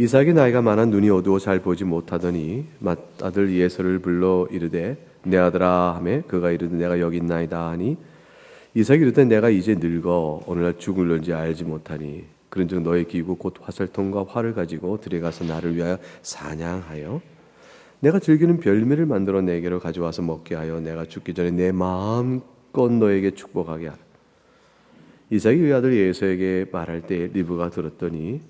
이삭이 나이가 많아 눈이 어두워 잘 보지 못하더니 맏아들 예서를 불러 이르되 내 아들아 하매 그가 이르되 내가 여기 있나이다 하니 이삭이 이르되 내가 이제 늙어 오늘날 죽을런지 알지 못하니 그런즉 너의 기구 곧 화살통과 활을 가지고 들어가서 나를 위하여 사냥하여 내가 즐기는 별미를 만들어 내게로 가져와서 먹게 하여 내가 죽기 전에 내 마음껏 너에게 축복하게 하라. 이삭이 그 아들 예서에게 말할 때 리브가 들었더니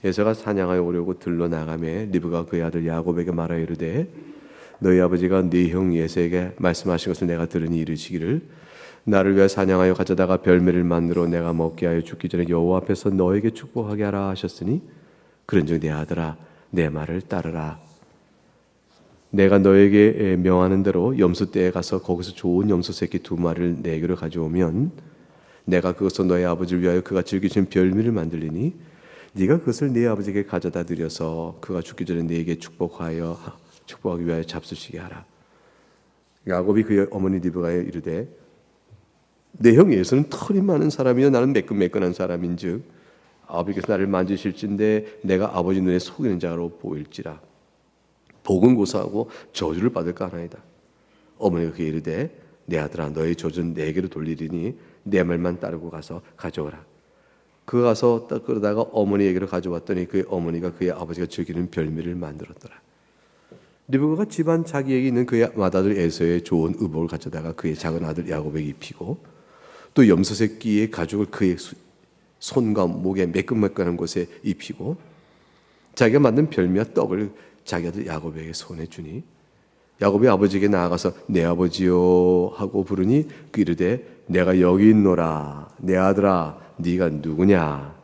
예서가 사냥하여 오려고 들러 나가매 리브가 그의 아들 야곱에게 말하여 이르되 너희 아버지가 네 형 예서에게 말씀하신 것을 내가 들으니 이르시기를 나를 위하여 사냥하여 가져다가 별매를 만들어 내가 먹게 하여 죽기 전에 여호와 앞에서 너에게 축복하게 하라 하셨으니 그런즉 내 아들아 내 말을 따르라. 내가 너에게 명하는 대로 염소떼에 가서 거기서 좋은 염소 새끼 2마리를 내게로 가져오면 내가 그것을 너의 아버지를 위하여 그가 즐기신 별미를 만들리니 네가 그것을 네 아버지에게 가져다 드려서 그가 죽기 전에 네게 축복하기 위하여 잡수시게 하라. 야곱이 그의 어머니 리브가에 이르되 내 형 예서는 털이 많은 사람이요 나는 매끈매끈한 사람인즉 아버지께서 나를 만지실진데 내가 아버지 눈에 속이는 자로 보일지라. 복은 고사하고 저주를 받을까 하나이다. 어머니가 그에 이르되 내 아들아 너의 저주는 내게로 돌리리니 내 말만 따르고 가서 가져오라. 그가 가서 끌어다가 어머니에게로 가져왔더니 그의 어머니가 그의 아버지가 즐기는 별미를 만들었더라. 리브가가 집안 자기에게 있는 그의 맏아들 에서의 좋은 의복을 가져다가 그의 작은 아들 야곱에게 입히고 또 염소 새끼의 가죽을 그의 손과 목에 매끈매끈한 곳에 입히고 자기가 만든 별미와 떡을 자기 아들 야곱에게 손에 주니 야곱이 아버지에게 나아가서 내 아버지요 하고 부르니 그 이르되 내가 여기 있노라. 내 아들아 네가 누구냐?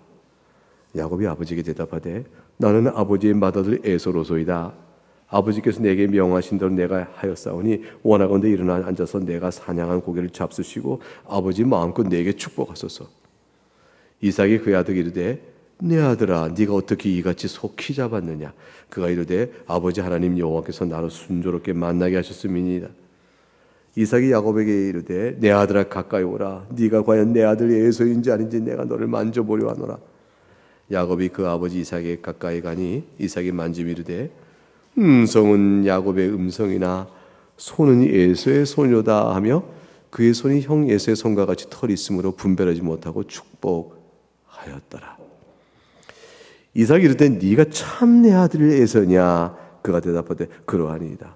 야곱이 아버지에게 대답하되 나는 아버지의 맏아들 에서로소이다. 아버지께서 내게 명하신 대로 내가 하였사오니 원하건대 일어나 앉아서 내가 사냥한 고기를 잡수시고 아버지 마음껏 내게 축복하소서. 이삭이 그의 아들에게 이르되 내 아들아 네가 어떻게 이같이 속히 잡았느냐? 그가 이르되 아버지 하나님 여호와께서 나로 순조롭게 만나게 하셨음이니이다. 이삭이 야곱에게 이르되 내 아들아 가까이 오라. 네가 과연 내 아들 에서인지 아닌지 내가 너를 만져보려 하노라. 야곱이 그 아버지 이삭에게 가까이 가니 이삭이 만지며 이르되 음성은 야곱의 음성이나 손은 에서의 손이로다 하며 그의 손이 형 에서의 손과 같이 털이 있으므로 분별하지 못하고 축복하였더라. 이삭이 이르되 네가 참 내 아들 에서냐? 그가 대답하되 그러하니이다.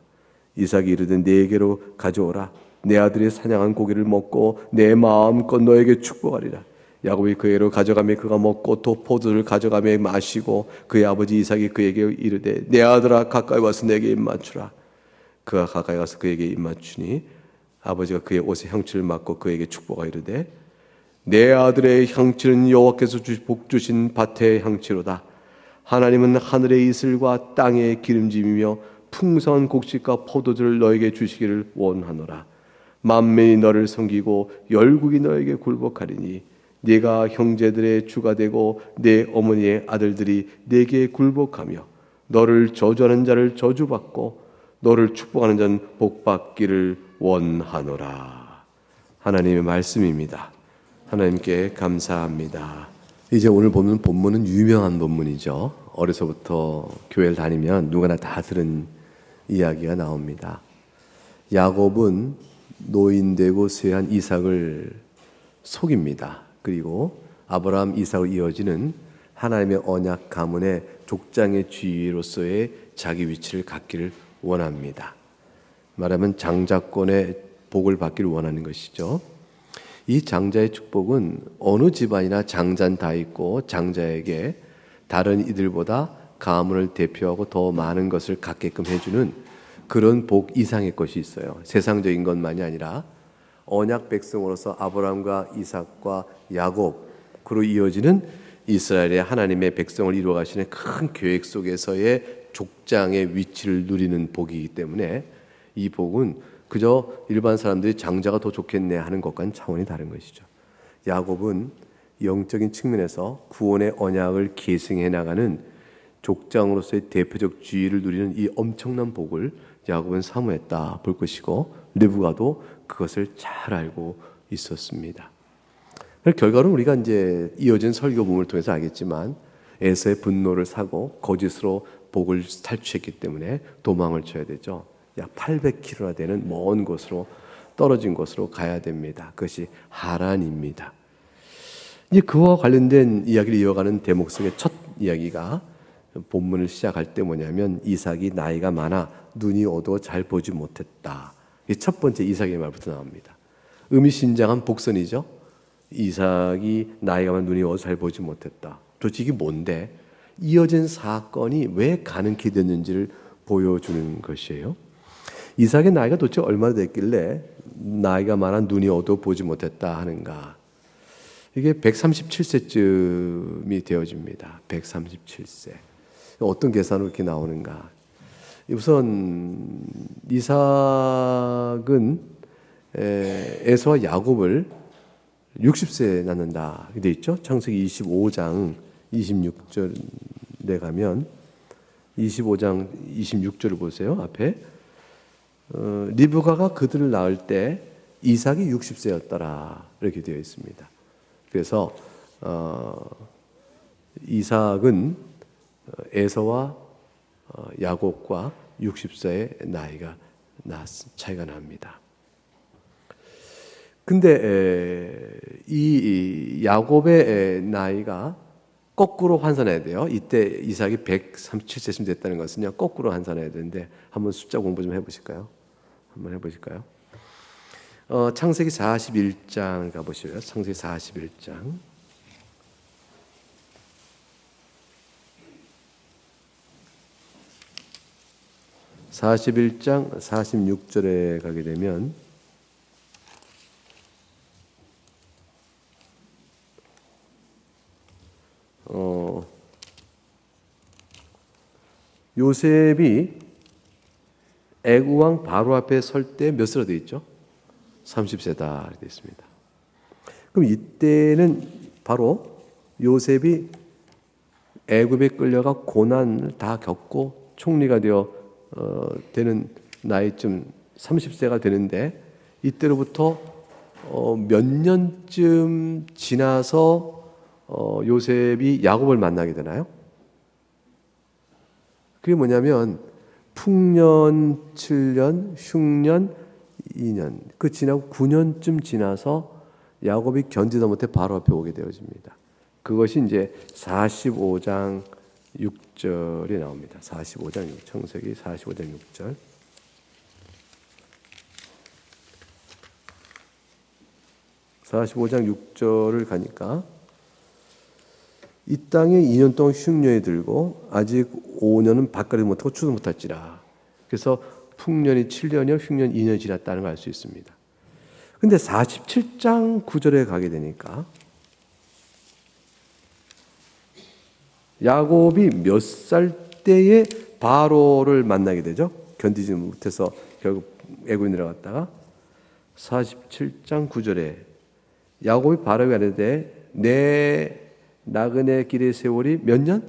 이삭이 이르되 네게로 가져오라. 내 아들이 사냥한 고기를 먹고 내 마음껏 너에게 축복하리라. 야곱이 그에게로 가져가며 그가 먹고 또 포도를 가져가며 마시고 그의 아버지 이삭이 그에게 이르되 내 아들아 가까이 와서 내게 입 맞추라. 그가 가까이 가서 그에게 입 맞추니 아버지가 그의 옷에 향취를 맡고 그에게 축복하여 이르되 내 아들의 향취는 여호와께서 복 주신 밭의 향취로다. 하나님은 하늘의 이슬과 땅의 기름짐이며 풍성한 곡식과 포도주를 너에게 주시기를 원하노라. 만민이 너를 섬기고 열국이 너에게 굴복하리니 네가 형제들의 주가 되고 내 어머니의 아들들이 네게 굴복하며 너를 저주하는 자를 저주받고 너를 축복하는 자는 복받기를 원하노라. 하나님의 말씀입니다. 하나님께 감사합니다. 이제 오늘 보는 본문은 유명한 본문이죠. 어려서부터 교회를 다니면 누구나 다 들은 이야기가 나옵니다. 야곱은 노인되고 쇠한 이삭을 속입니다. 그리고 아브라함, 이삭으로 이어지는 하나님의 언약 가문의 족장의 주위로서의 자기 위치를 갖기를 원합니다. 말하면 장자권의 복을 받기를 원하는 것이죠. 이 장자의 축복은 어느 집안이나 장자는 다 있고 장자에게 다른 이들보다 가문을 대표하고 더 많은 것을 갖게끔 해주는 그런 복 이상의 것이 있어요. 세상적인 것만이 아니라 언약 백성으로서 아브라함과 이삭과 야곱으로 이어지는 이스라엘의 하나님의 백성을 이루어가시는 큰 계획 속에서의 족장의 위치를 누리는 복이기 때문에 이 복은 그저 일반 사람들이 장자가 더 좋겠네 하는 것과는 차원이 다른 것이죠. 야곱은 영적인 측면에서 구원의 언약을 계승해 나가는 족장으로서의 대표적 지위를 누리는 이 엄청난 복을 야곱은 사모했다 볼 것이고 리브가도 그것을 잘 알고 있었습니다. 결과는 우리가 이제 이어진 설교 부분을 통해서 알겠지만 에서의 분노를 사고 거짓으로 복을 탈취했기 때문에 도망을 쳐야 되죠. 약 800km나 되는 먼 곳으로 떨어진 곳으로 가야 됩니다. 그것이 하란입니다. 이제 그와 관련된 이야기를 이어가는 대목성의 첫 이야기가 본문을 시작할 때 뭐냐면 이삭이 나이가 많아 눈이 어두워 잘 보지 못했다. 이 첫 번째 이삭의 말부터 나옵니다. 의미심장한 복선이죠. 이삭이 나이가 많아 눈이 어두워 잘 보지 못했다. 도대체 이게 뭔데? 이어진 사건이 왜 가능케 됐는지를 보여주는 것이에요. 이삭의 나이가 도대체 얼마나 됐길래 나이가 많아 눈이 어두워 보지 못했다 하는가? 이게 137세쯤이 되어집니다. 137세. 어떤 계산으로 이렇게 나오는가? 우선 이삭은 에서와 야곱을 60세에 낳는다 되어 있죠. 창세기 25장 26절에 가면 25장 26절을 보세요. 앞에 리브가가 그들을 낳을 때 이삭이 60세였더라 이렇게 되어 있습니다. 그래서 이삭은 에서와 야곱과 60세의 나이가 차이가 납니다. 근데 이 야곱의 나이가 거꾸로 환산해야 돼요. 이때 이삭이 137세쯤 됐다는 것은요, 거꾸로 환산해야 되는데 한번 숫자 공부 좀 해보실까요? 한번 해보실까요? 창세기 41장 가보시죠. 창세기 41장. 41장 46절에 가게 되면 요셉이 애국왕 바로 앞에 설 때 몇 세로 되어 있죠? 30세다 이렇게 되어 있습니다. 그럼 이때는 바로 요셉이 애굽에 끌려가 고난을 다 겪고 총리가 되는 나이쯤 30세가 되는데 이때로부터 몇 년쯤 지나서 요셉이 야곱을 만나게 되나요? 그게 뭐냐면 풍년 7년, 흉년 2년, 그 지나고 9년쯤 지나서 야곱이 견디다 못해 바로 앞에 오게 되어집니다. 그것이 이제 45장 6절이 나옵니다. 45장 6절, 창세기 45장 6절. (45장 6절을) 가니까 이 땅에 2년 동안 흉년이 들고 아직 5년은 밭가지 못하고 추도 못할지라. 그래서 풍년이 7년이요 흉년 2년이 지났다는 걸 알 수 있습니다. 근데 47장 9절에 가게 되니까 야곱이 몇 살 때에 바로를 만나게 되죠? 견디지 못해서 결국 애굽에 내려갔다가 47장 9절에 야곱이 바로에게 이르되 내 나그네 길의 세월이 몇 년?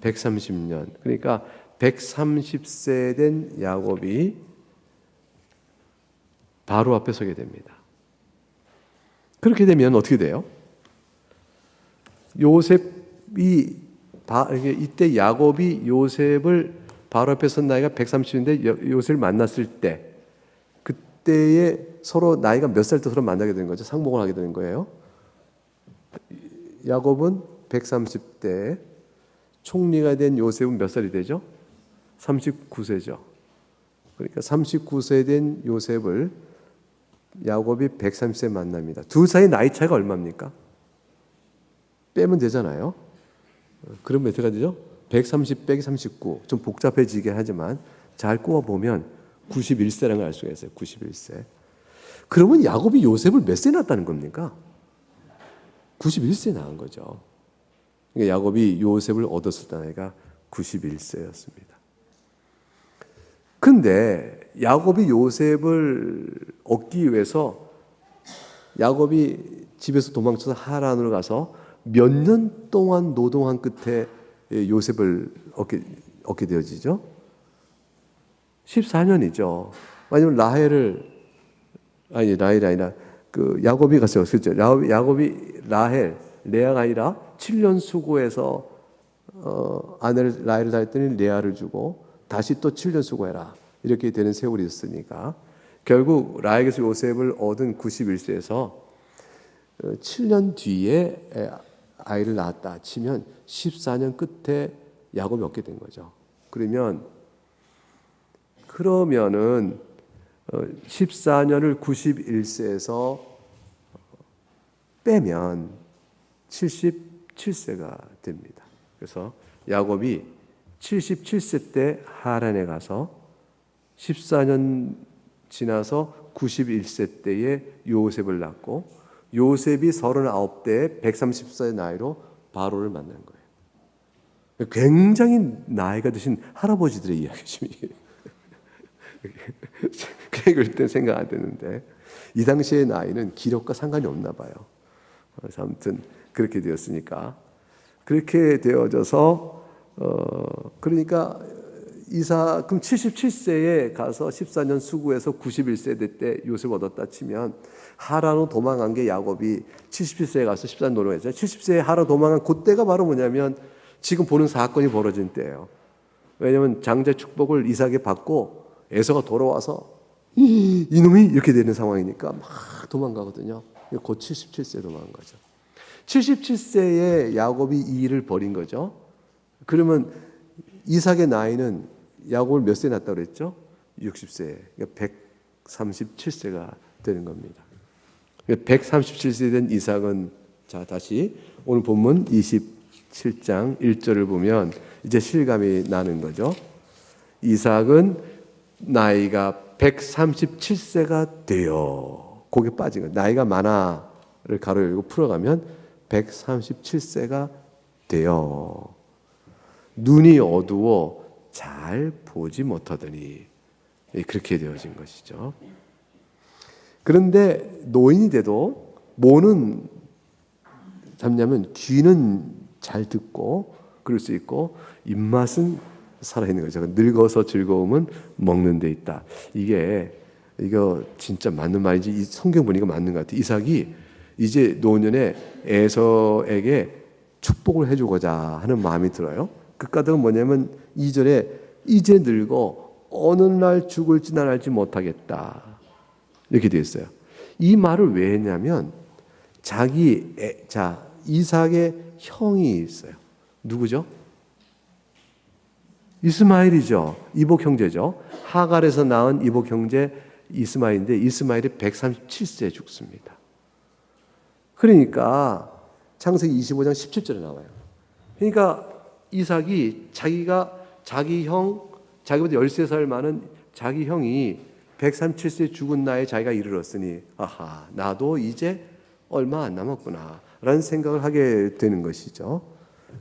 130년. 그러니까 130세 된 야곱이 바로 앞에 서게 됩니다. 그렇게 되면 어떻게 돼요? 요셉이 이때 야곱이 요셉을 바로 앞에 선 나이가 130인데 요셉을 만났을 때 그때에 서로 나이가 몇 살 때 서로 만나게 되는 거죠. 상봉을 하게 되는 거예요. 야곱은 130대, 총리가 된 요셉은 몇 살이 되죠? 39세죠. 그러니까 39세 된 요셉을 야곱이 130세 만납니다. 둘 사이 나이 차이가 얼마입니까? 빼면 되잖아요. 그러면 어떻게 되죠? 130 빼기 39. 좀 복잡해지긴 하지만 잘 꼽아보면 91세라는 걸 알 수가 있어요. 91세. 그러면 야곱이 요셉을 몇 세 낳았다는 겁니까? 91세에 낳은 거죠. 그러니까 야곱이 요셉을 얻었을 때 나이가 91세였습니다. 근데 야곱이 요셉을 얻기 위해서 야곱이 집에서 도망쳐서 하란으로 가서 몇 년 동안 노동한 끝에 요셉을 얻게 되어지죠? 14년이죠. 왜냐하면 라헬이 아니라 그 야곱이 갔어요. 그렇죠? 야곱이 레아가 아니라 7년 수고해서 아내를 라헬을 다 했더니 레아를 주고 다시 또 7년 수고해라 이렇게 되는 세월이 있으니까 결국 라헬에서 요셉을 얻은 91세에서 7년 뒤에 아이를 낳았다 치면 14년 끝에 야곱이 얻게 된 거죠. 그러면은 14년을 91세에서 빼면 77세가 됩니다. 그래서 야곱이 77세 때 하란에 가서 14년 지나서 91세 때에 요셉을 낳고 요셉이 39대에 130세 나이로 바로를 만난 거예요. 굉장히 나이가 드신 할아버지들의 이야기죠. 그럴 때 생각 안 되는데 이 당시의 나이는 기력과 상관이 없나 봐요. 그래서 아무튼 그렇게 되었으니까 그렇게 되어져서 그러니까 그럼 77세에 가서 14년 수고해서 91세 때 요셉을 얻었다 치면 하란으로 도망간 게 야곱이 77세에 가서 14년 노력했잖아요. 70세에 하란으로 도망간 그때가 바로 뭐냐면 지금 보는 사건이 벌어진 때예요. 왜냐하면 장자 축복을 이삭에 받고 에서가 돌아와서 이놈이 이렇게 되는 상황이니까 막 도망가거든요. 곧 77세에 도망간 거죠. 77세에 야곱이 이 일을 벌인 거죠. 그러면 이삭의 나이는 야곱을 몇 세에 낳았다고 그랬죠? 60세. 그러니까 137세가 되는 겁니다. 137세 된 이삭은 자 다시 오늘 본문 27장 1절을 보면 이제 실감이 나는 거죠. 이삭은 나이가 137세가 되어 거기에 빠진 거예요. 나이가 많아를 가로 열고 풀어가면 137세가 되어 눈이 어두워 잘 보지 못하더니 그렇게 되어진 것이죠. 그런데 노인이 돼도 뭐는 잡냐면 귀는 잘 듣고 그럴 수 있고 입맛은 살아있는 거죠. 늙어서 즐거움은 먹는 데 있다. 이거 진짜 맞는 말인지 이 성경 보니까 맞는 것 같아요. 이삭이 이제 노년에 에서에게 축복을 해주고자 하는 마음이 들어요. 그 까닭은 뭐냐면 2절에 이제 늙어 어느 날 죽을지 난 알지 못하겠다 이렇게 되어 있어요. 이 말을 왜 했냐면 이삭의 형이 있어요. 누구죠? 이스마엘이죠. 이복 형제죠. 하갈에서 낳은 이복 형제 이스마엘인데 이스마엘이 137세에 죽습니다. 그러니까 창세기 25장 17절에 나와요. 그러니까 이삭이 자기보다 13살 많은 자기 형이 137세 죽은 나이에 자기가 이르렀으니 아하 나도 이제 얼마 안 남았구나 라는 생각을 하게 되는 것이죠.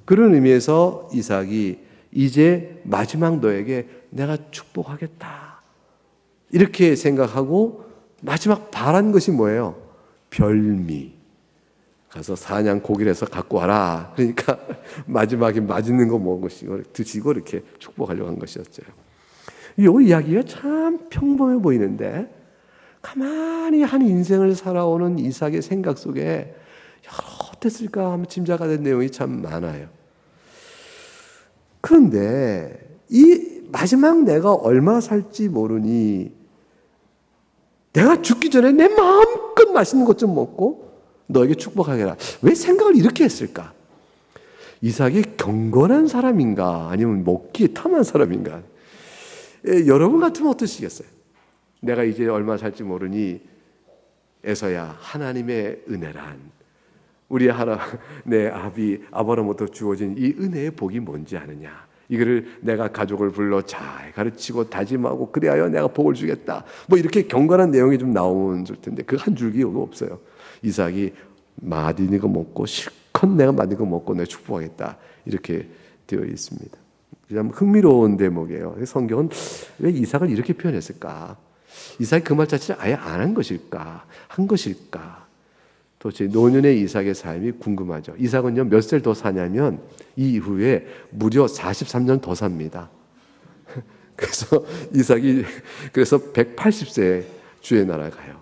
그런 의미에서 이삭이 이제 마지막 너에게 내가 축복하겠다 이렇게 생각하고 마지막 바란 것이 뭐예요? 별미 가서 사냥 고기를 해서 갖고 와라. 그러니까 마지막에 맛있는 거 먹으시고 드시고 이렇게 축복하려고 한 것이었죠. 이 이야기가 참 평범해 보이는데 가만히 한 인생을 살아오는 이삭의 생각 속에 어땠을까 하면 짐작하는 내용이 참 많아요. 그런데 이 마지막 내가 얼마 살지 모르니 내가 죽기 전에 내 마음껏 맛있는 것 좀 먹고 너에게 축복하게라. 왜 생각을 이렇게 했을까? 이삭이 경건한 사람인가 아니면 먹기에 탐한 사람인가? 여러분 같으면 어떠시겠어요? 내가 이제 얼마 살지 모르니 에서야 하나님의 은혜란 우리 내 아버로부터 주어진 이 은혜의 복이 뭔지 아느냐? 이거를 내가 가족을 불러 잘 가르치고 다짐하고 그래야 내가 복을 주겠다. 뭐 이렇게 경건한 내용이 좀 나오는 텐데 그 한 줄기 없어요. 이삭이 맛있는 거 먹고 실컷 내가 맛있는 거 먹고 내가 축복하겠다 이렇게 되어 있습니다. 그냥 흥미로운 대목이에요. 성경은 왜 이삭을 이렇게 표현했을까? 이삭이 그 말 자체를 아예 안 한 것일까? 한 것일까? 도대체 노년의 이삭의 삶이 궁금하죠. 이삭은요 몇 살 더 사냐면 이 이후에 무려 43년 더 삽니다. 그래서 이삭이 180세에 주의 나라 가요.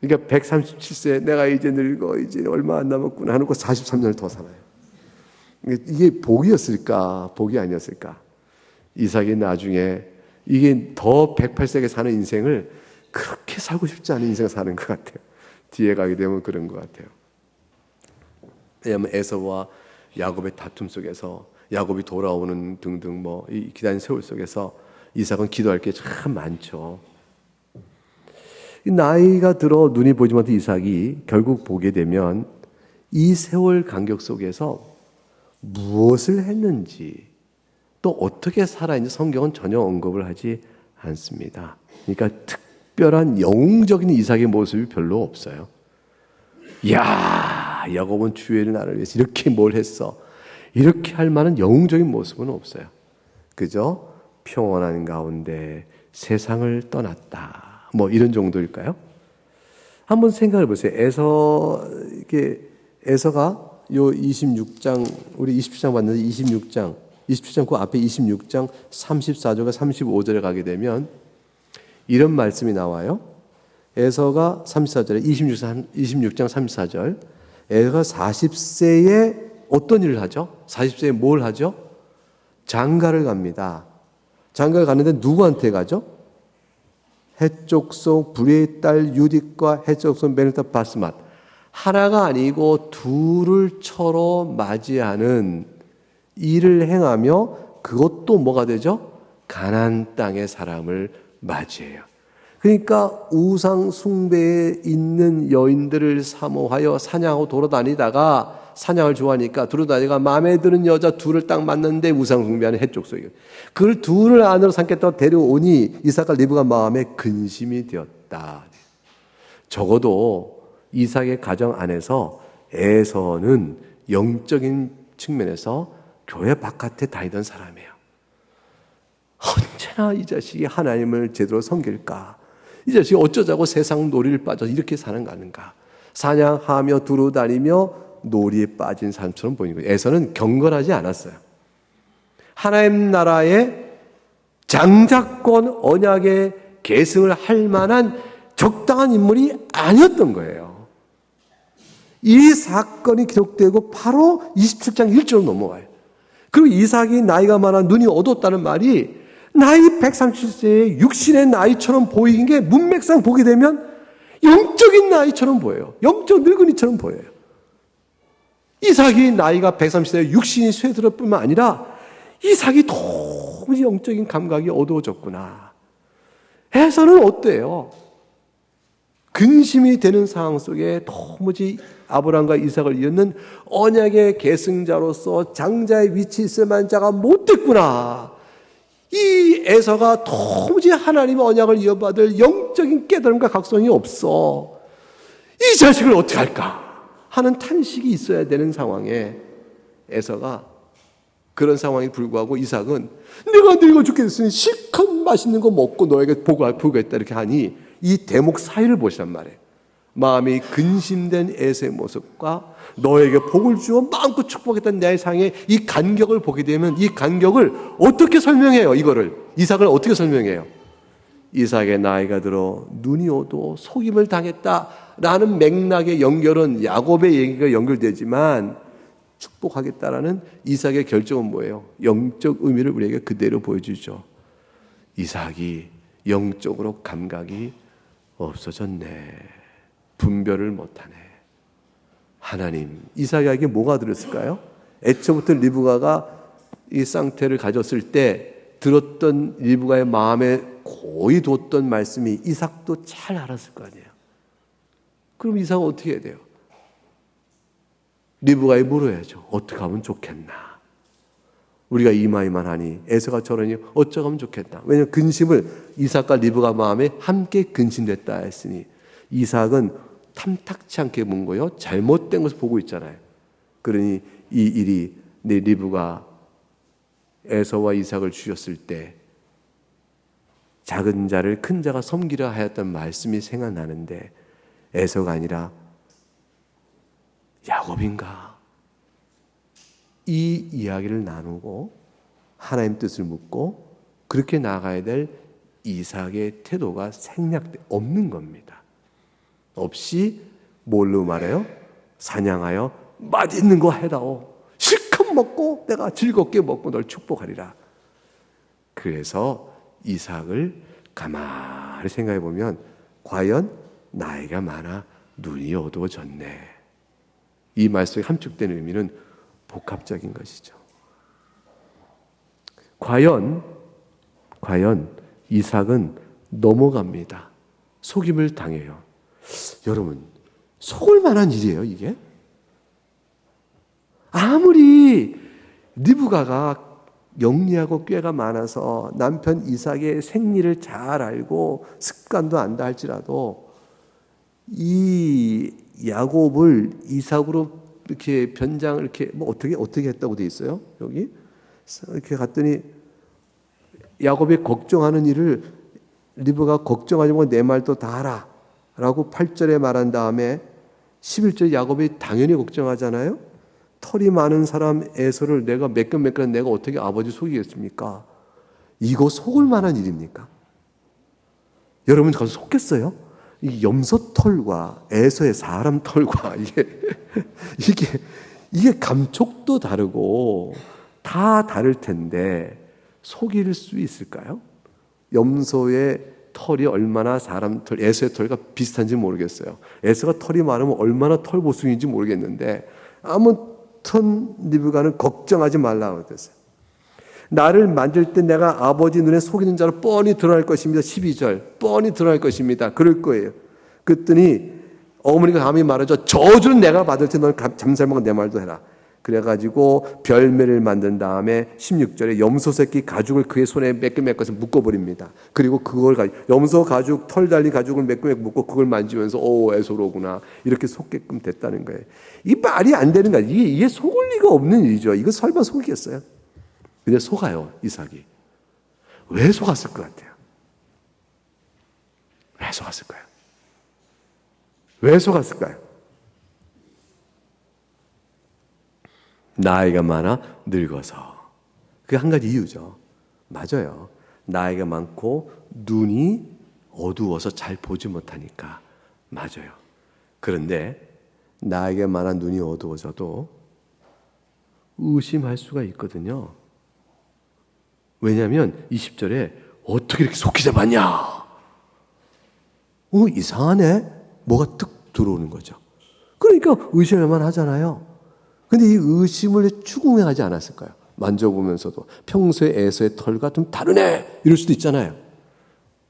그러니까 137세 내가 이제 늙어 이제 얼마 안 남았구나 하는 거 43년을 더 살아요. 이게 복이었을까? 복이 아니었을까? 이삭이 나중에 이게 더 108세게 사는 인생을 그렇게 살고 싶지 않은 인생을 사는 것 같아요. 뒤에 가게 되면 그런 것 같아요. 왜냐하면 에서와 야곱의 다툼 속에서 야곱이 돌아오는 등등 이 기다린 세월 속에서 이삭은 기도할 게 참 많죠. 나이가 들어 눈이 보지 못한 이삭이 결국 보게 되면 이 세월 간격 속에서 무엇을 했는지 또 어떻게 살아있는지 성경은 전혀 언급을 하지 않습니다. 그러니까 특별한 영웅적인 이삭의 모습이 별로 없어요. 이야, 야곱은 주의 나를 위해서 이렇게 뭘 했어. 이렇게 할 만한 영웅적인 모습은 없어요. 그저 평온한 가운데 세상을 떠났다. 이런 정도일까요? 한번 생각해 보세요. 에서가 요 26장, 우리 27장 봤는데 27장 그 앞에 26장 34절과 35절에 가게 되면 이런 말씀이 나와요. 에서가 34절에 26장 34절. 에서가 40세에 어떤 일을 하죠? 40세에 뭘 하죠? 장가를 갑니다. 장가를 가는데 누구한테 가죠? 해족속 불의 딸 유딕과 해족속 메르타 바스맛. 하나가 아니고 둘을 처로 맞이하는 일을 행하며 그것도 뭐가 되죠? 가나안 땅의 사람을 맞이해요. 그러니까 우상 숭배에 있는 여인들을 사모하여 사냥하고 돌아다니다가 사냥을 좋아하니까 돌아다니다가 마음에 드는 여자 둘을 딱 만났는데 우상 숭배하는 해족속이에요. 그걸 둘을 안으로 삼겠다고 데려오니 이삭과 리브가 마음에 근심이 되었다. 적어도 이삭의 가정 안에서 에서는 영적인 측면에서 교회 바깥에 다니던 사람이에요. 언제나 이 자식이 하나님을 제대로 섬길까? 이 자식이 어쩌자고 세상 놀이를 빠져서 이렇게 사는 거 아닌가? 사냥하며 두루 다니며 놀이에 빠진 사람처럼 보이는 거예요. 에서는 경건하지 않았어요. 하나님 나라의 장자권 언약의 계승을 할 만한 적당한 인물이 아니었던 거예요. 이 사건이 기록되고 바로 27장 1절로 넘어와요. 그리고 이삭이 나이가 많아 눈이 어두웠다는 말이 나이 137세의 육신의 나이처럼 보이는 게 문맥상 보게 되면 영적인 나이처럼 보여요. 영적 늙은이처럼 보여요. 이삭이 나이가 130세에 육신이 쇠들을 뿐만 아니라 이삭이 도무지 영적인 감각이 어두워졌구나. 에서는 어때요? 근심이 되는 상황 속에 도무지 아브라함과 이삭을 이었는 언약의 계승자로서 장자의 위치에 있을 만한 자가 못됐구나. 이 에서가 도무지 하나님의 언약을 이어받을 영적인 깨달음과 각성이 없어. 이 자식을 어떻게 할까 하는 탄식이 있어야 되는 상황에 에서가 그런 상황에 불구하고 이삭은 내가 늙어 죽게 됐으니 실컷 맛있는 거 먹고 너에게 보겠다 이렇게 하니 이 대목 사이를 보시란 말이에요. 마음이 근심된 에서의 모습과 너에게 복을 주어 마음껏 축복했던 내 상의 이 간격을 보게 되면 이 간격을 어떻게 설명해요? 이거를 이삭을 어떻게 설명해요? 이삭의 나이가 들어 눈이 어두워 속임을 당했다라는 맥락의 연결은 야곱의 얘기가 연결되지만 축복하겠다라는 이삭의 결정은 뭐예요? 영적 의미를 우리에게 그대로 보여주죠. 이삭이 영적으로 감각이 없어졌네. 분별을 못하네. 하나님, 이삭에게 뭐가 들었을까요? 애초부터 리브가가 이 쌍태를 가졌을 때 들었던 리브가의 마음에 고이 뒀던 말씀이 이삭도 잘 알았을 거 아니에요. 그럼 이삭은 어떻게 해야 돼요? 리브가에 물어야죠. 어떻게 하면 좋겠나? 우리가 이마이만하니 에서가 저러니 어쩌고 하면 좋겠다. 왜냐하면 근심을 이삭과 리브가 마음에 함께 근심됐다 했으니 이삭은 탐탁치 않게 본 거요. 잘못된 것을 보고 있잖아요. 그러니 이 일이 내 리브가 에서와 이삭을 주셨을 때 작은 자를 큰 자가 섬기려 하였던 말씀이 생각나는데 에서가 아니라 야곱인가? 이 이야기를 나누고 하나님 뜻을 묻고 그렇게 나가야 될 이삭의 태도가 없는 겁니다. 없이 뭘로 말해요? 사냥하여 맛있는 거 해다오. 실컷 쫙 먹고 내가 즐겁게 먹고 널 축복하리라. 그래서 이삭을 가만히 생각해 보면 과연 나이가 많아 눈이 어두워졌네. 이 말씀의 함축된 의미는 복합적인 것이죠. 과연 이삭은 넘어갑니다. 속임을 당해요. 여러분, 속을 만한 일이에요, 이게? 아무리 리브가가 영리하고 꾀가 많아서 남편 이삭의 생리를 잘 알고 습관도 안다 할지라도 이 야곱을 이삭으로 이렇게 변장을 이렇게 뭐 어떻게 했다고 돼 있어요? 여기 이렇게 갔더니 야곱이 걱정하는 일을 리브가 걱정하지 말고 내 말도 다 하라 라고 8절에 말한 다음에 11절에 야곱이 당연히 걱정하잖아요. 털이 많은 사람 에서를 내가 매끈매끈한 내가 어떻게 아버지 속이겠습니까? 이거 속을 만한 일입니까? 여러분 가서 속겠어요? 이 염소 털과 에서의 사람 털과 이게 감촉도 다르고 다 다를 텐데 속일 수 있을까요? 염소의 털이 얼마나 사람 털, 에서의 털과 비슷한지 모르겠어요. 에서가 털이 많으면 얼마나 털보숭인지 모르겠는데 아무튼 리브가는 걱정하지 말라고 그랬어요. 나를 만들 때 내가 아버지 눈에 속이는 자로 뻔히 드러날 것입니다. 12절 뻔히 드러날 것입니다. 그럴 거예요. 그랬더니 어머니가 감히 말하죠. 저주는 내가 받을 때 넌 잠살 먹은 내 말도 해라. 그래가지고 별매를 만든 다음에 16절에 염소 새끼 가죽을 그의 손에 매끈매끈해서 묶어버립니다. 그리고 그걸 가지고 염소 가죽, 털 달린 가죽을 매끈매끈 묶고 그걸 만지면서 오 에서로구나 이렇게 속게끔 됐다는 거예요. 이 말이 안 되는 거예요. 이게 속을 리가 없는 일이죠. 이거 설마 속이겠어요? 근데 속아요, 이삭이. 왜 속았을 것 같아요? 왜 속았을까요? 왜 속았을까요? 나이가 많아 늙어서. 그게 한 가지 이유죠. 맞아요. 나이가 많고 눈이 어두워서 잘 보지 못하니까. 맞아요. 그런데 나이가 많아 눈이 어두워져도 의심할 수가 있거든요. 왜냐하면 20절에 어떻게 이렇게 속히 잡았냐? 이상하네? 뭐가 뜩 들어오는 거죠. 그러니까 의심할 만하잖아요. 근데 이 의심을 추궁하지 않았을까요? 만져보면서도 평소에 에서의 털과 좀 다르네 이럴 수도 있잖아요.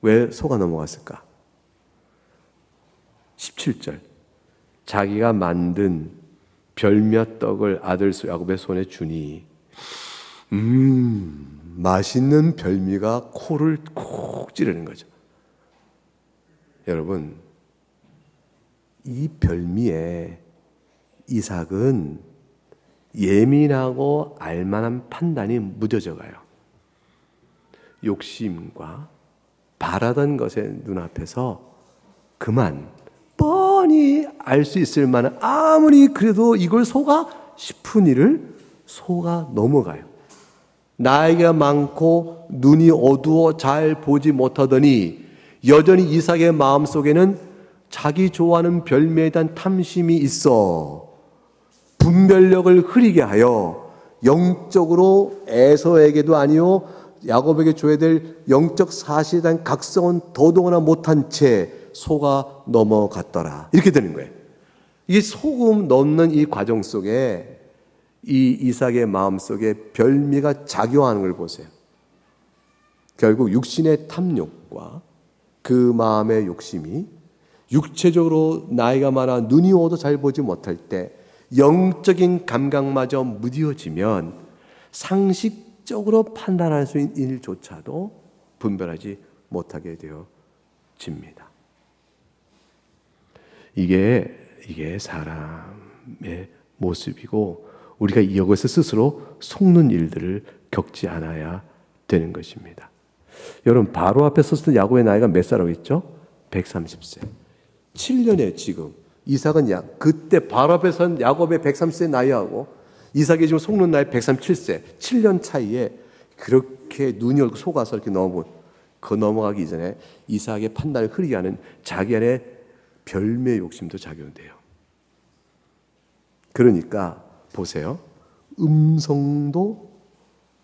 왜 속아 넘어갔을까? 17절 자기가 만든 별몇 떡을 아들 야곱의 손에 주니 맛있는 별미가 코를 콕 찌르는 거죠. 여러분 이 별미에 이삭은 예민하고 알만한 판단이 무뎌져 가요. 욕심과 바라던 것의 눈앞에서 그만 뻔히 알 수 있을 만한 아무리 그래도 이걸 속아 싶은 일을 속아 넘어가요. 나이가 많고 눈이 어두워 잘 보지 못하더니 여전히 이삭의 마음속에는 자기 좋아하는 별미에 대한 탐심이 있어 분별력을 흐리게 하여 영적으로 에서에게도 아니요 야곱에게 줘야 될 영적 사실에 대한 각성은 더더구나 못한 채 속아 넘어갔더라. 이렇게 되는 거예요. 이 소금 넣는 이 과정 속에 이 이삭의 마음속에 별미가 작용하는 걸 보세요. 결국 육신의 탐욕과 그 마음의 욕심이 육체적으로 나이가 많아 눈이 오도 잘 보지 못할 때 영적인 감각마저 무뎌지면 상식적으로 판단할 수 있는 일조차도 분별하지 못하게 되어집니다. 이게 사람의 모습이고 우리가 이것을 스스로 속는 일들을 겪지 않아야 되는 것입니다. 여러분 바로 앞에 섰을 때 야곱의 나이가 몇 살이라고 했죠? 130세. 7년에 지금 이삭은 그때 바로 앞에 선 야곱의 130세 나이하고 이삭이 지금 속는 나이 137세 7년 차이에 그렇게 눈이 얼고 속아서 이렇게 넘어가기 전에 이삭의 판단을 흐리게 하는 자기 안에 별미의 욕심도 작용돼요. 그러니까 보세요. 음성도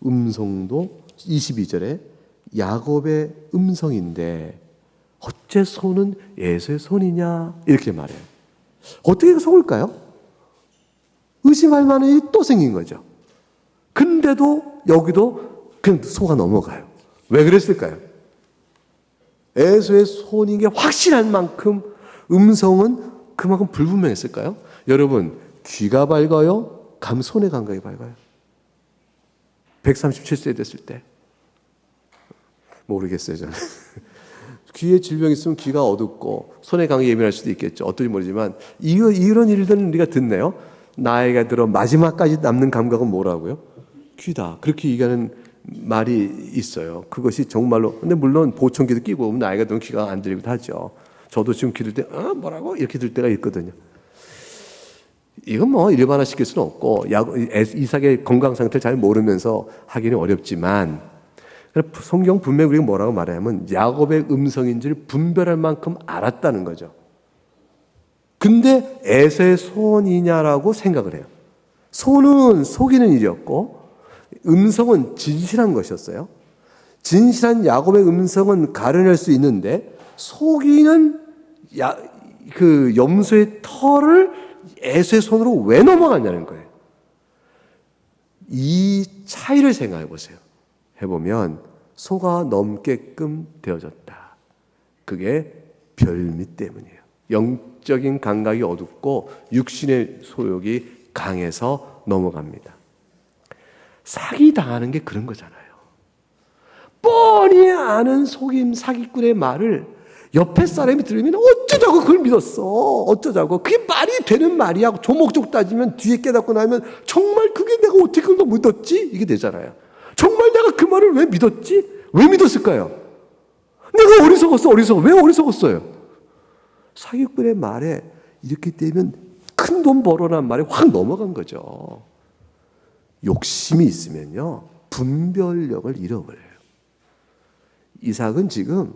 22절에 야곱의 음성인데 어째 손은 에서의 손이냐 이렇게 말해요. 어떻게 속을까요? 의심할 만한 일이 또 생긴 거죠. 근데도 여기도 그냥 속아 넘어가요. 왜 그랬을까요? 에서의 손인 게 확실한 만큼 음성은 그만큼 불분명했을까요? 여러분, 귀가 밝아요? 손의 감각이 밝아요? 137세 됐을 때 모르겠어요, 저는. 귀에 질병이 있으면 귀가 어둡고 손의 감각이 예민할 수도 있겠죠. 어떨지 모르지만 이런 일들은 우리가 듣네요. 나이가 들어 마지막까지 남는 감각은 뭐라고요? 귀다. 그렇게 얘기하는 말이 있어요. 그것이 정말로. 근데 물론 보청기도 끼고 나이가 들면 귀가 안 들리기도 하죠. 저도 지금 귀 들 때 뭐라고? 이렇게 들 때가 있거든요. 이건 뭐 일반화시킬 수는 없고 이삭의 건강 상태를 잘 모르면서 하기는 어렵지만 성경 분명히 우리가 뭐라고 말하냐면 야곱의 음성인지를 분별할 만큼 알았다는 거죠. 근데 에서의 손이냐라고 생각을 해요. 손은 속이는 일이었고 음성은 진실한 것이었어요. 진실한 야곱의 음성은 가려낼 수 있는데 속이는 그 염소의 털을 에서의 손으로 왜 넘어갔냐는 거예요. 이 차이를 생각해 보세요. 해보면 소가 넘게끔 되어졌다. 그게 별미 때문이에요. 영적인 감각이 어둡고 육신의 소욕이 강해서 넘어갑니다. 사기당하는 게 그런 거잖아요. 뻔히 아는 속임 사기꾼의 말을 옆에 사람이 들으면 어쩌자고 그걸 믿었어. 어쩌자고. 그게 말이 되는 말이야. 조목조목 따지면 뒤에 깨닫고 나면 정말 그게 내가 어떻게 그걸 믿었지? 이게 되잖아요. 정말 내가 그 말을 왜 믿었지? 왜 믿었을까요? 내가 어리석었어. 왜 어리석었어요? 사기꾼의 말에 이렇게 되면 큰 돈 벌어란 말에 확 넘어간 거죠. 욕심이 있으면요. 분별력을 잃어버려요. 이삭은 지금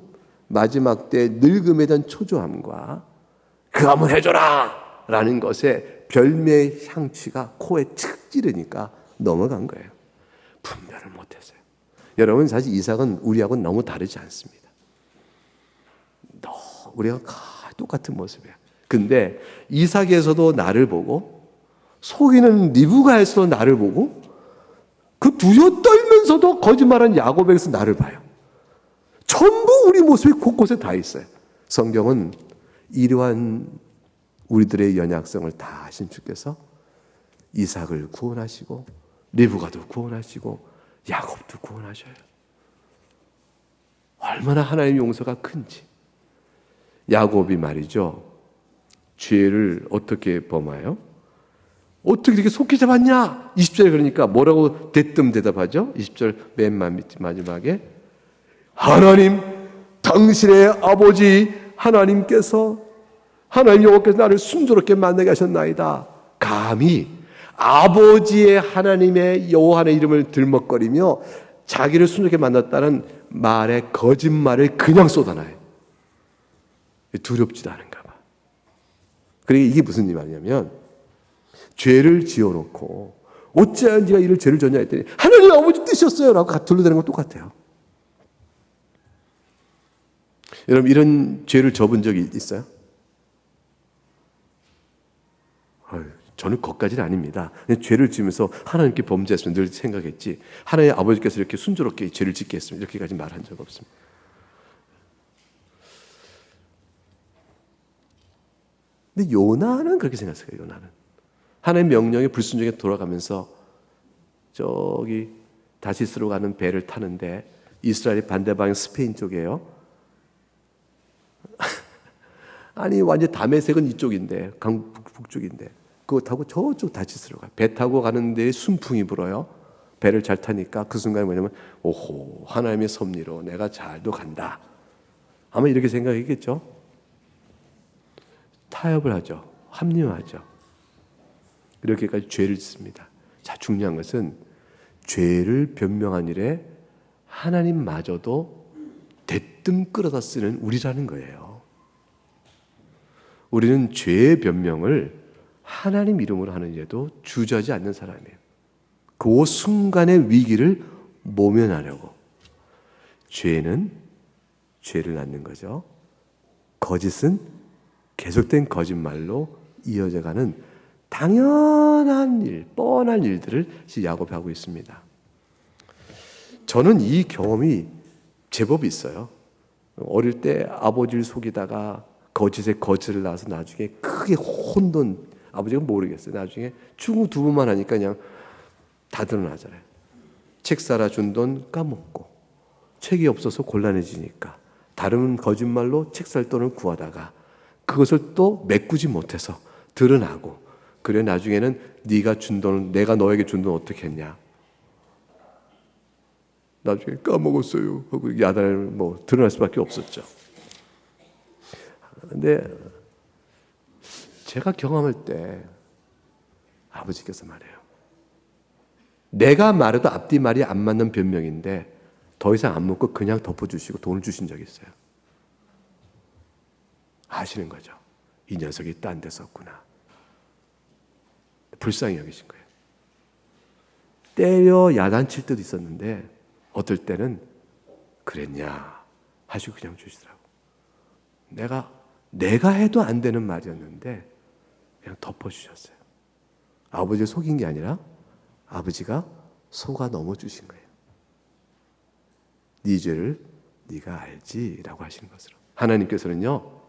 마지막 때 늙음에 대한 초조함과 그거 한번 해줘라! 라는 것에 별미의 향취가 코에 칙 찌르니까 넘어간 거예요. 분별을 못했어요. 여러분 사실 이삭은 우리하고는 너무 다르지 않습니다. 우리가 똑같은 모습이에요. 근데 이삭에서도 나를 보고 속이는 리브가에서도 나를 보고 그 두려 떨면서도 거짓말한 야곱에서 나를 봐요. 전부 우리 모습이 곳곳에 다 있어요. 성경은 이러한 우리들의 연약성을 다 하신 주께서 이삭을 구원하시고 리브가도 구원하시고 야곱도 구원하셔요. 얼마나 하나님의 용서가 큰지. 야곱이 말이죠. 죄를 어떻게 범하여? 어떻게 이렇게 속히 잡았냐? 20절에 그러니까 뭐라고 대뜸 대답하죠? 20절 맨 마지막에 하나님, 당신의 아버지 하나님께서 하나님 여호와께서 나를 순조롭게 만나게 하셨나이다. 감히 아버지의 하나님의 여호와의 이름을 들먹거리며 자기를 순조롭게 만났다는 말에 거짓말을 그냥 쏟아놔요. 두렵지도 않은가 봐. 그러니까 이게 무슨 말이냐면 죄를 지어놓고 어찌하여 네가 이를 죄를 졌냐 했더니 하나님 아버지 뜻이었어요 라고 둘러대는 건 똑같아요. 여러분 이런 죄를 접은 적이 있어요? 저는 거기까지는 아닙니다. 죄를 지으면서 하나님께 범죄했으면 늘 생각했지 하나님 아버지께서 이렇게 순조롭게 죄를 짓게 했으면 이렇게까지 말한 적 없습니다. 근데 요나는 그렇게 생각했어요. 요나는 하나님 명령에 불순종에 돌아가면서 저기 다시스로 가는 배를 타는데 이스라엘이 반대 방향 스페인 쪽이에요. 아니 완전 다메섹은 이쪽인데 북쪽인데 그거 타고 저쪽 다시스로 가요. 배 타고 가는데 순풍이 불어요. 배를 잘 타니까 그 순간에 뭐냐면 오호 하나님의 섭리로 내가 잘도 간다. 아마 이렇게 생각했겠죠. 타협을 하죠. 합리화하죠. 이렇게까지 죄를 짓습니다. 자, 중요한 것은 죄를 변명한 일에 하나님마저도 대뜸 끌어다 쓰는 우리라는 거예요. 우리는 죄의 변명을 하나님 이름으로 하는 일에도 주저하지 않는 사람이에요. 그 순간의 위기를 모면하려고 죄는 죄를 낳는 거죠. 거짓은 계속된 거짓말로 이어져가는 당연한 일, 뻔한 일들을 야곱이 하고 있습니다. 저는 이 경험이 제법 있어요. 어릴 때 아버지를 속이다가 거짓에 거짓을 낳아서 나중에 크게 혼돈, 아버지가 모르겠어요. 나중에 충고 두 번만 하니까 그냥 다 드러나잖아요. 책 사라 준 돈 까먹고, 책이 없어서 곤란해지니까 다른 거짓말로 책 살 돈을 구하다가 그것을 또 메꾸지 못해서 드러나고, 그래 나중에는 네가 준 돈, 내가 너에게 준 돈 어떻게 했냐? 나중에 까먹었어요 하고 야단을 드러날 수밖에 없었죠. 근데 제가 경험할 때 아버지께서 말해요. 내가 말해도 앞뒤 말이 안 맞는 변명인데 더 이상 안 묻고 그냥 덮어주시고 돈을 주신 적이 있어요. 아시는 거죠. 이 녀석이 딴 데 썼구나. 불쌍히 여기신 거예요. 때려 야단칠 때도 있었는데 어떨 때는 그랬냐 하시고 그냥 주시더라고. 내가 해도 안 되는 말이었는데 그냥 덮어주셨어요. 아버지를 속인 게 아니라 아버지가 속아 넘어주신 거예요. 네 죄를 네가 알지라고 하시는 것으로. 하나님께서는요,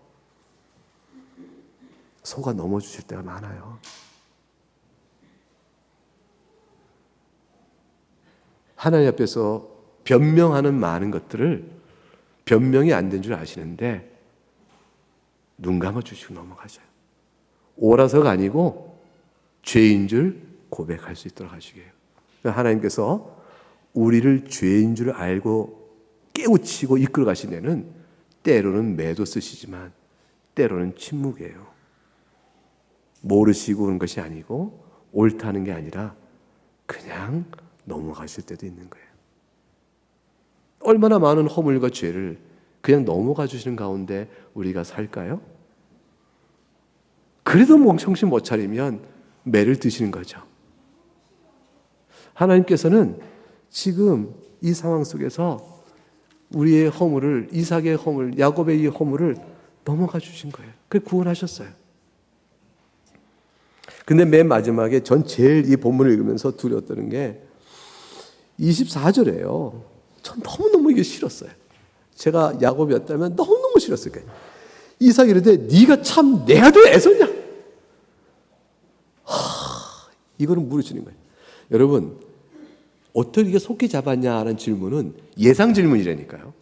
속아 넘어주실 때가 많아요. 하나님 앞에서 변명하는 많은 것들을 변명이 안 된 줄 아시는데 눈 감아주시고 넘어가셔요. 오라서가 아니고 죄인 줄 고백할 수 있도록 하시게요. 하나님께서 우리를 죄인 줄 알고 깨우치고 이끌어 가신 데는 때로는 매도 쓰시지만 때로는 침묵이에요. 모르시고 그런 것이 아니고 옳다는 게 아니라 그냥 넘어가실 때도 있는 거예요. 얼마나 많은 허물과 죄를 그냥 넘어가 주시는 가운데 우리가 살까요? 그래도 정신 못 차리면 매를 드시는 거죠. 하나님께서는 지금 이 상황 속에서 우리의 허물을, 이삭의 허물, 야곱의 이 허물을 넘어가 주신 거예요. 그래서 구원하셨어요. 근데 맨 마지막에 전 제일 이 본문을 읽으면서 두려웠던 게 24절이에요. 전 너무너무 이게 싫었어요. 제가 야곱이었다면 너무너무 싫었을 거예요. 이삭이 이르되 네가 참 내 아들 에서냐? 이거는 물으시는 거예요. 여러분, 어떻게 이게 속히 잡았냐는 질문은 예상 질문이라니까요.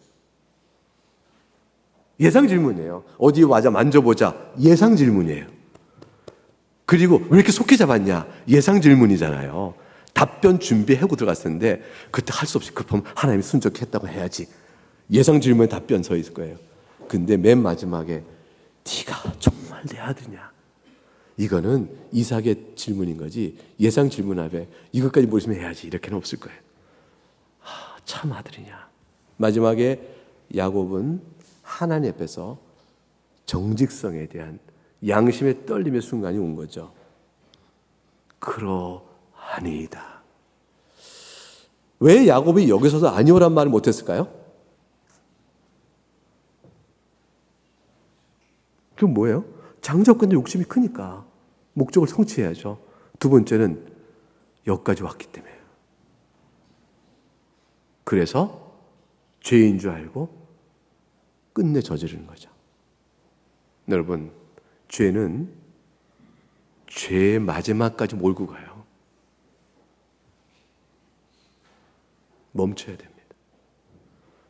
예상 질문이에요. 어디 와자 만져보자. 예상 질문이에요. 그리고 왜 이렇게 속히 잡았냐? 예상 질문이잖아요. 답변 준비하고 들어갔었는데 그때 할 수 없이 급하면 하나님이 순적히 했다고 해야지. 예상 질문에 답변 서 있을 거예요. 근데 맨 마지막에 네가 정말 내 아들이냐? 이거는 이삭의 질문인 거지 예상 질문 앞에 이것까지 물으시면 해야지 이렇게는 없을 거예요. 참 아들이냐? 마지막에 야곱은 하나님 앞에서 정직성에 대한 양심의 떨림의 순간이 온 거죠. 그러하니이다. 왜 야곱이 여기서도 아니오란 말을 못했을까요? 그럼 뭐예요? 장자권자 욕심이 크니까 목적을 성취해야죠. 두 번째는 여기까지 왔기 때문에. 그래서 죄인 줄 알고 끝내 저지르는 거죠. 여러분, 죄는 죄의 마지막까지 몰고 가요. 멈춰야 됩니다.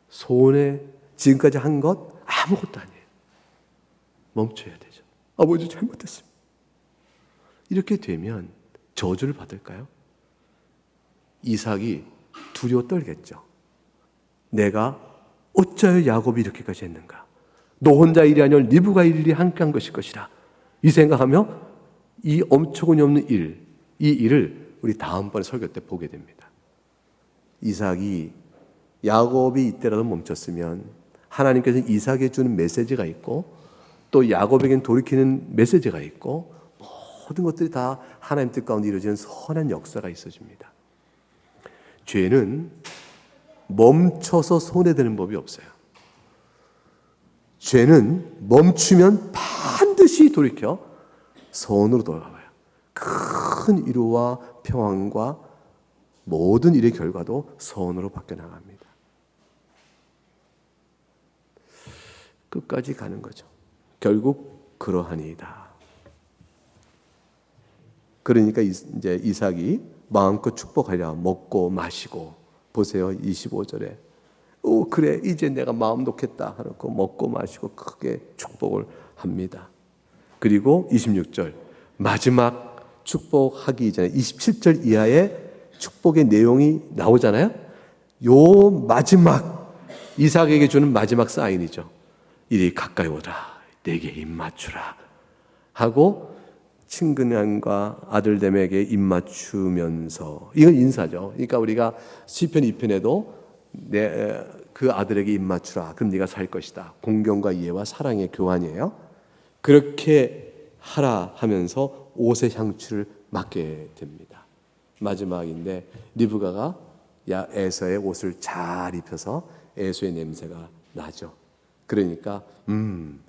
손에 지금까지 한 것 아무것도 아니에요. 멈춰야 되죠. 아버지 잘못했습니다. 이렇게 되면 저주를 받을까요? 이삭이 두려워 떨겠죠. 내가 어찌하여 야곱이 이렇게까지 했는가? 너 혼자 일이 아니라 리브가 일이 함께 한 것일 것이라. 이 생각하며 이 엄청이 없는 이 일을 우리 다음번에 설교 때 보게 됩니다. 이삭이 야곱이 이때라도 멈췄으면 하나님께서 이삭에게 주는 메시지가 있고 또 야곱에게는 돌이키는 메시지가 있고 모든 것들이 다 하나님 뜻 가운데 이루어지는 선한 역사가 있어집니다. 죄는 멈춰서 손에 드는 법이 없어요. 죄는 멈추면 반드시 돌이켜 선으로 돌아가요. 큰 위로와 평안과 모든 일의 결과도 선으로 바뀌어 나갑니다. 끝까지 가는 거죠. 결국 그러하니이다. 그러니까 이제 이삭이 마음껏 축복하려 먹고 마시고, 보세요 25절에 그래 이제 내가 마음 놓겠다 하고 먹고 마시고 크게 축복을 합니다. 그리고 26절 마지막 축복하기 이전에 27절 이하의 축복의 내용이 나오잖아요. 요 마지막 이삭에게 주는 마지막 사인이죠. 이리 가까이 오라 내게 입 맞추라 하고 친근함과 아들됨에게 입 맞추면서, 이건 인사죠. 그러니까 우리가 시편 2편에도 그 아들에게 입 맞추라 그럼 네가 살 것이다, 공경과 이해와 사랑의 교환이에요. 그렇게 하라 하면서 옷의 향추를 맡게 됩니다. 마지막인데 리브가가 에서의 옷을 잘 입혀서 에서의 냄새가 나죠. 그러니까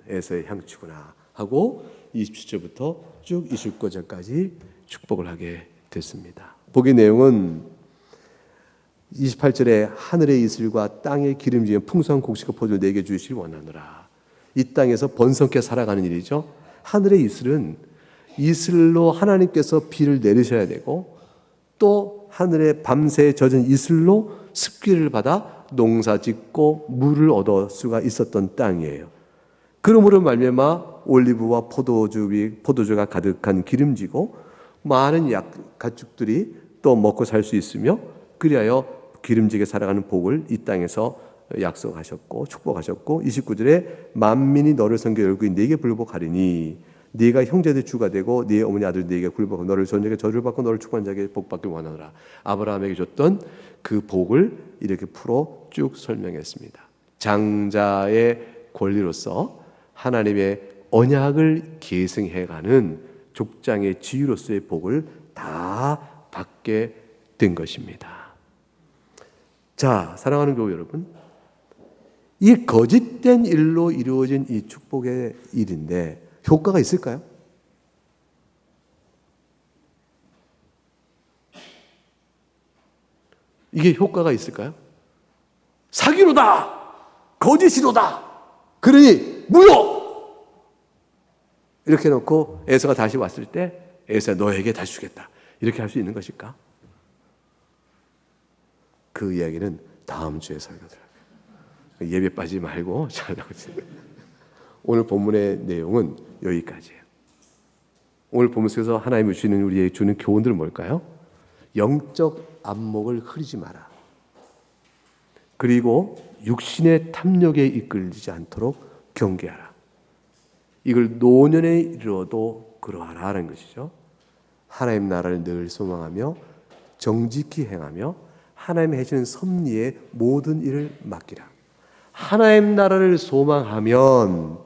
에서의 향추구나 하고 27절부터 쭉 29절까지 축복을 하게 됐습니다. 복의 내용은 28절에 하늘의 이슬과 땅의 기름지에 풍성한 곡식과 포도를 내게 주시길 원하노라. 이 땅에서 번성케 살아가는 일이죠. 하늘의 이슬은 이슬로 하나님께서 비를 내리셔야 되고, 또 하늘에 밤새 젖은 이슬로 습기를 받아 농사 짓고 물을 얻을 수가 있었던 땅이에요. 그러므로 말미암아 올리브와 포도주가 가득한 기름지고 많은 가축들이 또 먹고 살 수 있으며, 그리하여 기름지게 살아가는 복을 이 땅에서 약속하셨고 축복하셨고, 29절에 만민이 너를 섬겨 열국이 네게 불복하리니 네가 형제들 주가 되고 네 어머니 아들 네게 굴복하고 너를 존재에게 저주를 받고 너를 축복한 자에게 복받기 원하노라. 아브라함에게 줬던 그 복을 이렇게 풀어 쭉 설명했습니다. 장자의 권리로서 하나님의 언약을 계승해가는 족장의 지위로서의 복을 다 받게 된 것입니다. 자, 사랑하는 교우 여러분, 이 거짓된 일로 이루어진 이 축복의 일인데 효과가 있을까요? 이게 효과가 있을까요? 사기로다! 거짓이로다! 그러니 물어! 이렇게 놓고 에서가 다시 왔을 때 에서야 너에게 다시 주겠다, 이렇게 할 수 있는 것일까? 그 이야기는 다음 주에 설교드려요. 예배 빠지지 말고 잘 나오세요. 오늘 본문의 내용은 여기까지예요. 오늘 본문 속에서 하나님이 주시는 우리에게 주는 교훈들은 뭘까요? 영적 안목을 흐리지 마라. 그리고 육신의 탐욕에 이끌리지 않도록 경계하라. 이걸 노년에 이르러도 그러하라는 것이죠. 하나님 나라를 늘 소망하며 정직히 행하며 하나님이 해주는 섭리의 모든 일을 맡기라. 하나님 나라를 소망하면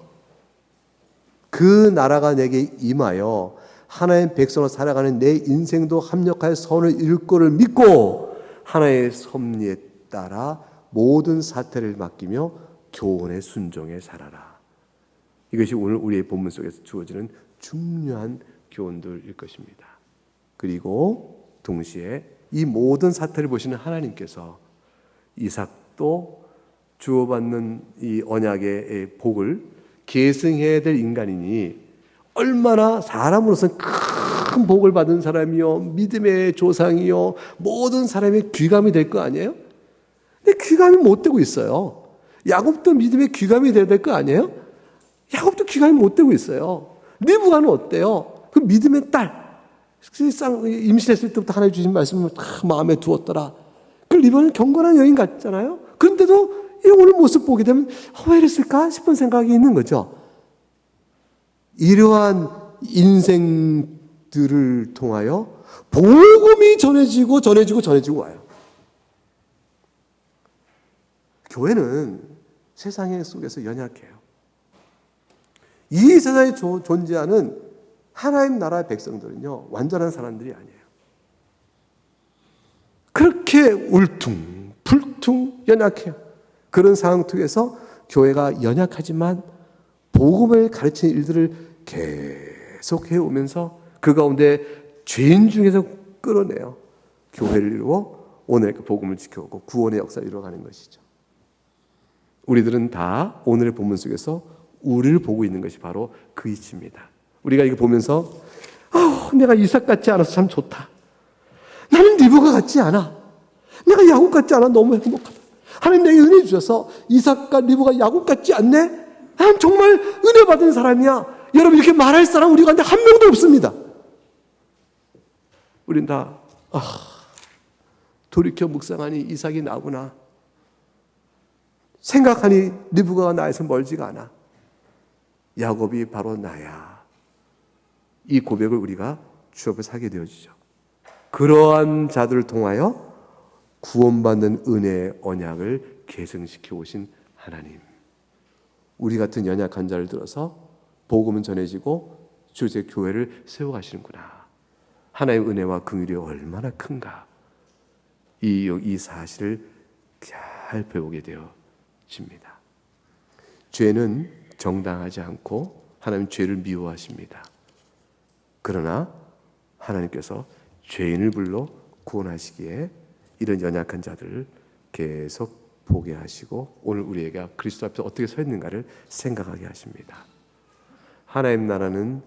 그 나라가 내게 임하여 하나님 백성으로 살아가는 내 인생도 합력하여 선을 이룰 것을 믿고 하나님의 섭리에 따라 모든 사태를 맡기며 교훈의 순종에 살아라. 이것이 오늘 우리의 본문 속에서 주어지는 중요한 교훈들일 것입니다. 그리고 동시에 이 모든 사태를 보시는 하나님께서 이삭도 주어받는 이 언약의 복을 계승해야 될 인간이니 얼마나 사람으로서는 큰 복을 받은 사람이요, 믿음의 조상이요, 모든 사람의 귀감이 될 거 아니에요? 근데 귀감이 못 되고 있어요. 야곱도 믿음의 귀감이 돼야 될 거 아니에요? 야곱도 귀감이 못 되고 있어요. 리브가는 어때요? 그 믿음의 딸, 임신했을 때부터 하나님 주신 말씀을 다 마음에 두었더라. 그 리브가는 경건한 여인 같잖아요. 그런데도 오늘 모습 보게 되면 왜 이랬을까 싶은 생각이 있는 거죠. 이러한 인생들을 통하여 복음이 전해지고 와요. 교회는 세상 속에서 연약해요. 이 세상에 존재하는 하나님 나라의 백성들은요, 완전한 사람들이 아니에요. 그렇게 이렇게 울퉁불퉁 연약해요. 그런 상황 속에서 교회가 연약하지만 복음을 가르치는 일들을 계속 해오면서 그 가운데 죄인 중에서 끌어내요. 교회를 이루어 오늘의 그 복음을 지켜오고 구원의 역사를 이루어가는 것이죠. 우리들은 다 오늘의 본문 속에서 우리를 보고 있는 것이 바로 그 이치입니다. 우리가 이거 보면서 내가 이삭 같지 않아서 참 좋다. 나는 리브가 같지 않아. 내가 야곱 같지 않아. 너무 행복하다. 하나님 내게 은혜 주셔서 이삭과 리브가 야곱 같지 않네? 난 정말 은혜 받은 사람이야. 여러분 이렇게 말할 사람 우리 가운데 한 명도 없습니다. 우린 다 돌이켜 묵상하니 이삭이 나구나. 생각하니 리브가가 나에서 멀지가 않아. 야곱이 바로 나야. 이 고백을 우리가 주 앞에서 하게 되어지죠. 그러한 자들을 통하여 구원받는 은혜의 언약을 계승시켜 오신 하나님. 우리 같은 연약한 자를 들어서 복음은 전해지고 주의 교회를 세워가시는구나. 하나님의 은혜와 긍휼이 얼마나 큰가. 이 사실을 잘 배우게 되어집니다. 죄는 정당하지 않고 하나님 죄를 미워하십니다. 그러나 하나님께서 죄인을 불러 구원하시기에 이런 연약한 자들을 계속 보게 하시고 오늘 우리에게 그리스도 앞에서 어떻게 서 있는가를 생각하게 하십니다. 하나님 나라는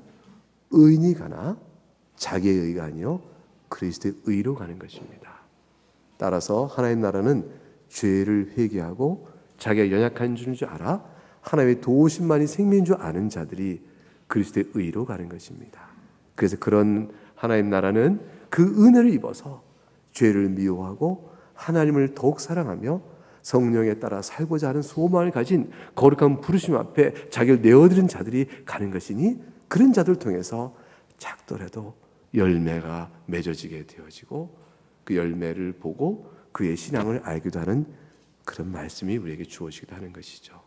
의인이 가나 자기의 의가 아니요 그리스도의 의로 가는 것입니다. 따라서 하나님 나라는 죄를 회개하고 자기가 연약한 줄 알아 하나님의 도우심만이 생명인 줄 아는 자들이 그리스도의 의로 가는 것입니다. 그래서 그런 하나님 나라는 그 은혜를 입어서 죄를 미워하고 하나님을 더욱 사랑하며 성령에 따라 살고자 하는 소망을 가진 거룩한 부르심 앞에 자기를 내어드린 자들이 가는 것이니 그런 자들을 통해서 작더라도 열매가 맺어지게 되어지고 그 열매를 보고 그의 신앙을 알기도 하는 그런 말씀이 우리에게 주어지기도 하는 것이죠.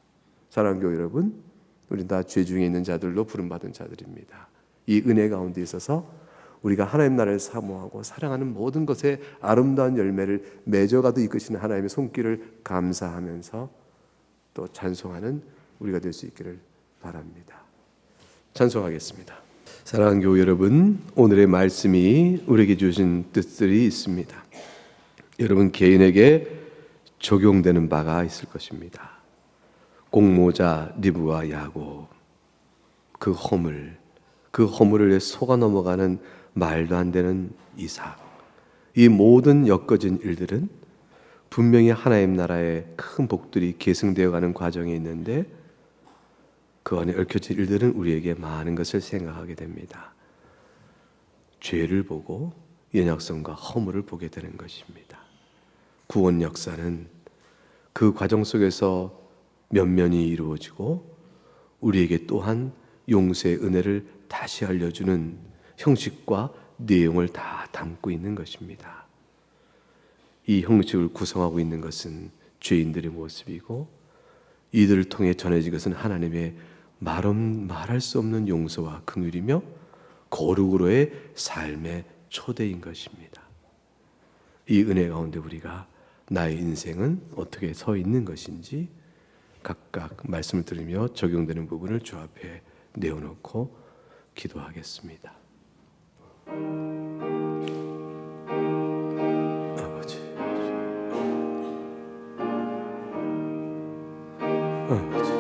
사랑하는 교회 여러분, 우리는 다 죄 중에 있는 자들로 부름받은 자들입니다. 이 은혜 가운데 있어서 우리가 하나님 나라를 사모하고 사랑하는 모든 것에 아름다운 열매를 맺어가도 이끄시는 하나님의 손길을 감사하면서 또 찬송하는 우리가 될 수 있기를 바랍니다. 찬송하겠습니다. 사랑하는 교회 여러분, 오늘의 말씀이 우리에게 주신 뜻들이 있습니다. 여러분 개인에게 적용되는 바가 있을 것입니다. 공모자 리브와 야곱, 그 허물을 속아 넘어가는 말도 안 되는 이삭, 이 모든 엮어진 일들은 분명히 하나님 나라의 큰 복들이 계승되어가는 과정에 있는데 그 안에 얽혀진 일들은 우리에게 많은 것을 생각하게 됩니다. 죄를 보고 연약성과 허물을 보게 되는 것입니다. 구원 역사는 그 과정 속에서 면면이 이루어지고 우리에게 또한 용서의 은혜를 다시 알려주는 형식과 내용을 다 담고 있는 것입니다. 이 형식을 구성하고 있는 것은 죄인들의 모습이고 이들을 통해 전해진 것은 하나님의 말할 수 없는 용서와 긍휼이며 거룩으로의 삶의 초대인 것입니다. 이 은혜 가운데 우리가 나의 인생은 어떻게 서 있는 것인지 각각 말씀을 들으며 적용되는 부분을 주 앞에 내어놓고 기도하겠습니다. 아버지, 아버지,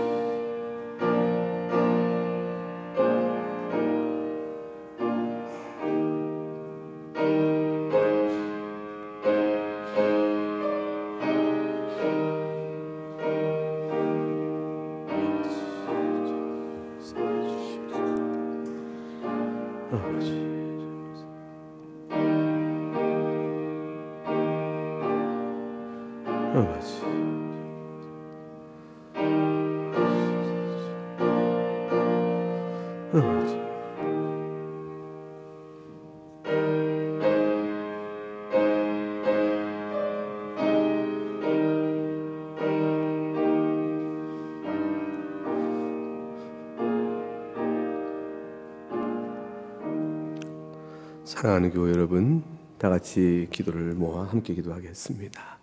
사랑하는 교회 여러분, 다 같이 기도를 모아 함께 기도하겠습니다.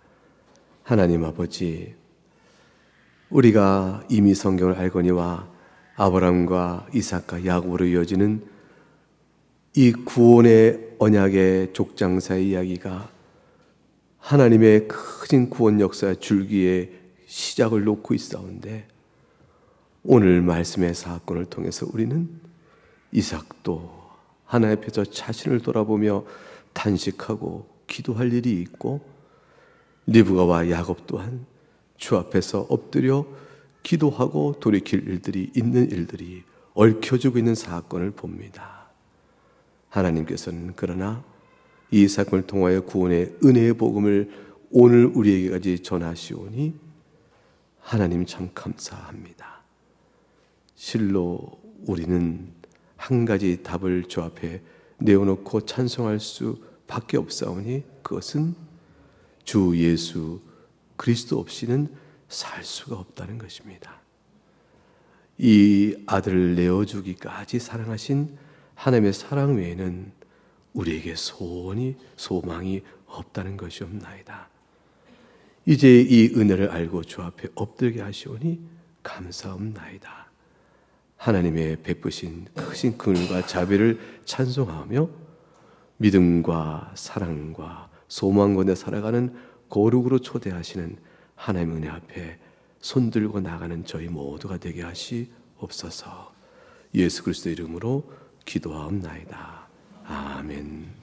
하나님 아버지, 우리가 이미 성경을 알거니와 아브라함과 이삭과 야곱으로 이어지는 이 구원의 언약의 족장사의 이야기가 하나님의 큰 구원 역사의 줄기에 시작을 놓고 있사온데, 오늘 말씀의 사건을 통해서 우리는 이삭도 하나님 앞에서 자신을 돌아보며 탄식하고 기도할 일이 있고, 리브가와 야곱 또한 주 앞에서 엎드려 기도하고 돌이킬 일들이 얽혀지고 있는 사건을 봅니다. 하나님께서는 그러나 이 사건을 통하여 구원의 은혜의 복음을 오늘 우리에게까지 전하시오니 하나님 참 감사합니다. 실로 우리는 한 가지 답을 주 앞에 내어놓고 찬송할 수밖에 없사오니, 그것은 주 예수 그리스도 없이는 살 수가 없다는 것입니다. 이 아들을 내어주기까지 사랑하신 하나님의 사랑 외에는 우리에게 소망이 없다는 것이옵나이다. 이제 이 은혜를 알고 주 앞에 엎드리게 하시오니 감사옵나이다. 하나님의 베푸신 크신 긍휼과 자비를 찬송하며 믿음과 사랑과 소망 가운데 살아가는 거룩으로 초대하시는 하나님의 은혜 앞에 손들고 나가는 저희 모두가 되게 하시옵소서. 예수 그리스도 이름으로 기도하옵나이다. 아멘.